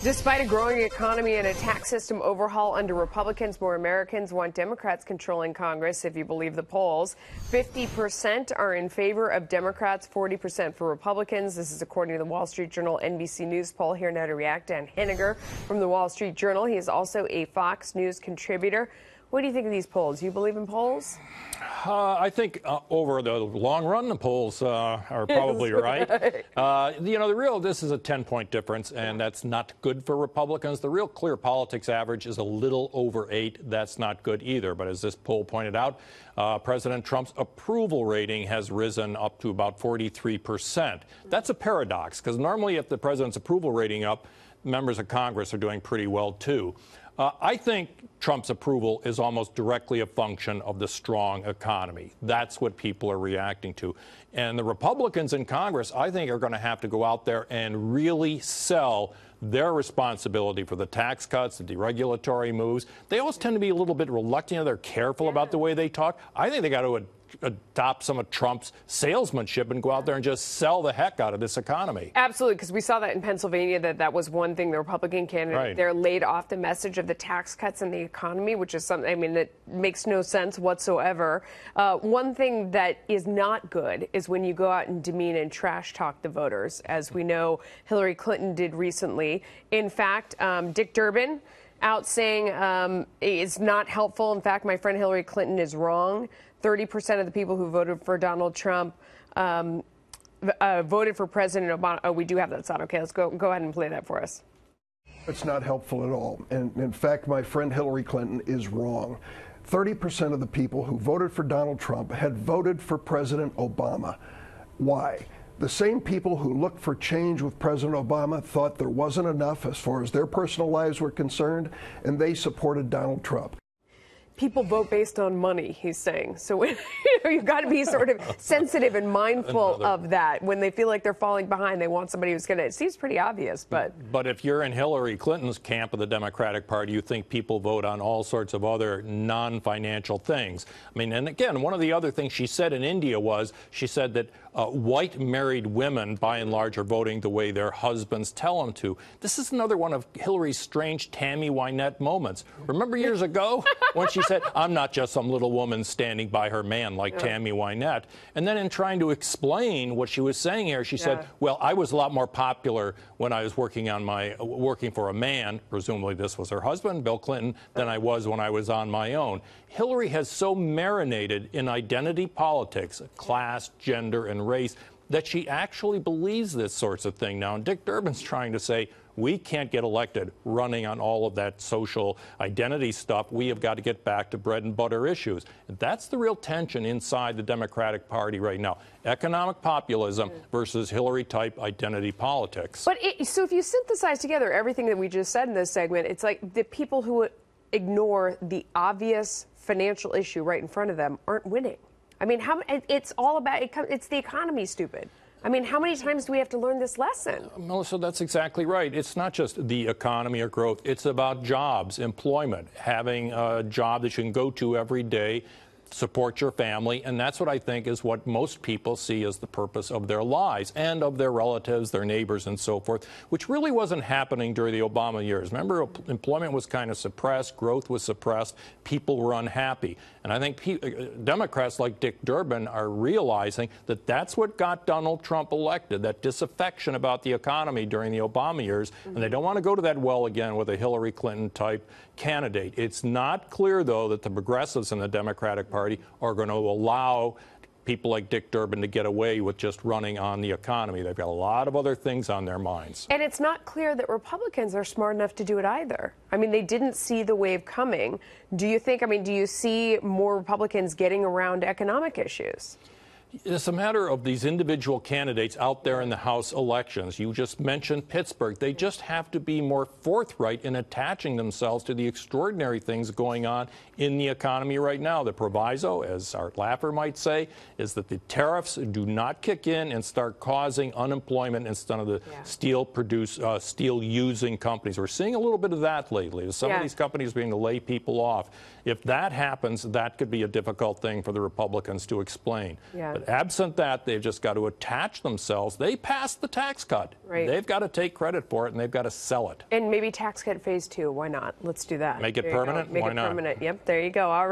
Despite a growing economy and a tax system overhaul under Republicans, more Americans want Democrats controlling Congress, if you believe the polls. 50% are in favor of Democrats, 40% for Republicans. This is according to the Wall Street Journal NBC News poll. Here now to react, Dan Henniger from the Wall Street Journal. He is also a Fox News contributor. What do you think of these polls? You believe in polls? I think over the long run, the polls are probably right. This is a 10-point difference, and that's not good for Republicans. The real Clear Politics average is a little over 8. That's not good either. But as this poll pointed out, President Trump's approval rating has risen up to about 43%. That's a paradox, because normally if the president's approval rating up, members of Congress are doing pretty well, too. I think Trump's approval is almost directly a function of the strong economy. That's what people are reacting to. And the Republicans in Congress, I think, are going to have to go out there and really sell their responsibility for the tax cuts, the deregulatory moves. They always tend to be a little bit reluctant. They're careful about the way they talk. I think they got to adopt some of Trump's salesmanship and go out there and just sell the heck out of this economy. Absolutely, because we saw that in Pennsylvania, that was one thing the Republican candidate there laid off the message of the tax cuts and the economy, which is something, I mean, that makes no sense whatsoever. One thing that is not good is when you go out and demean and trash talk the voters, as we know Hillary Clinton did recently. In fact, Dick Durbin out saying it's not helpful. In fact, my friend Hillary Clinton is wrong. 30% of the people who voted for Donald Trump voted for President Obama. Oh, we do have that sound. Okay, let's go ahead and play that for us. It's not helpful at all. And in fact, my friend Hillary Clinton is wrong. 30% of the people who voted for Donald Trump had voted for President Obama. Why? The same people who looked for change with President Obama thought there wasn't enough as far as their personal lives were concerned, and they supported Donald Trump. People vote based on money, he's saying. So you've got to be sort of sensitive and mindful of that. When they feel like they're falling behind, they want somebody who's going to, it seems pretty obvious, but. But if you're in Hillary Clinton's camp of the Democratic Party, you think people vote on all sorts of other non-financial things. I mean, and again, one of the other things she said in India was, she said that white married women, by and large, are voting the way their husbands tell them to. This is another one of Hillary's strange Tammy Wynette moments. Remember years ago when she said, I'm not just some little woman standing by her man like Tammy Wynette. And then in trying to explain what she was saying here, she said, well, I was a lot more popular when I was working for a man, presumably this was her husband, Bill Clinton, than I was when I was on my own. Hillary has so marinated in identity politics, class, gender, and race, that she actually believes this sorts of thing now. And Dick Durbin's trying to say, we can't get elected running on all of that social identity stuff. We have got to get back to bread and butter issues. And that's the real tension inside the Democratic Party right now. Economic populism versus Hillary-type identity politics. But so if you synthesize together everything that we just said in this segment, it's like the people who ignore the obvious financial issue right in front of them aren't winning. I mean, it's all about, it's the economy, stupid. I mean, how many times do we have to learn this lesson? Melissa, that's exactly right. It's not just the economy or growth. It's about jobs, employment, having a job that you can go to every day, support your family, and that's what I think is what most people see as the purpose of their lives and of their relatives, their neighbors, and so forth, which really wasn't happening during the Obama years. Remember, employment was kind of suppressed, growth was suppressed, people were unhappy. And I think Democrats like Dick Durbin are realizing that that's what got Donald Trump elected, that disaffection about the economy during the Obama years, and they don't want to go to that well again with a Hillary Clinton-type candidate. It's not clear, though, that the progressives in the Democratic Party are going to allow people like Dick Durbin to get away with just running on the economy. They've got a lot of other things on their minds. And it's not clear that Republicans are smart enough to do it either. I mean, they didn't see the wave coming. Do you think, I mean, do you see more Republicans getting around economic issues? It's a matter of these individual candidates out there in the House elections. You just mentioned Pittsburgh. They just have to be more forthright in attaching themselves to the extraordinary things going on in the economy right now. The proviso, as Art Laffer might say, is that the tariffs do not kick in and start causing unemployment instead of the steel-using companies. We're seeing a little bit of that lately. Some of these companies being to lay people off. If that happens, that could be a difficult thing for the Republicans to explain. But But absent that, they've just got to attach themselves. They passed the tax cut. Right. They've got to take credit for it, and they've got to sell it. And maybe tax cut phase 2. Why not? Let's do that. Make it There you go. permanent? Make Why it not? permanent. Yep, there you go. All right.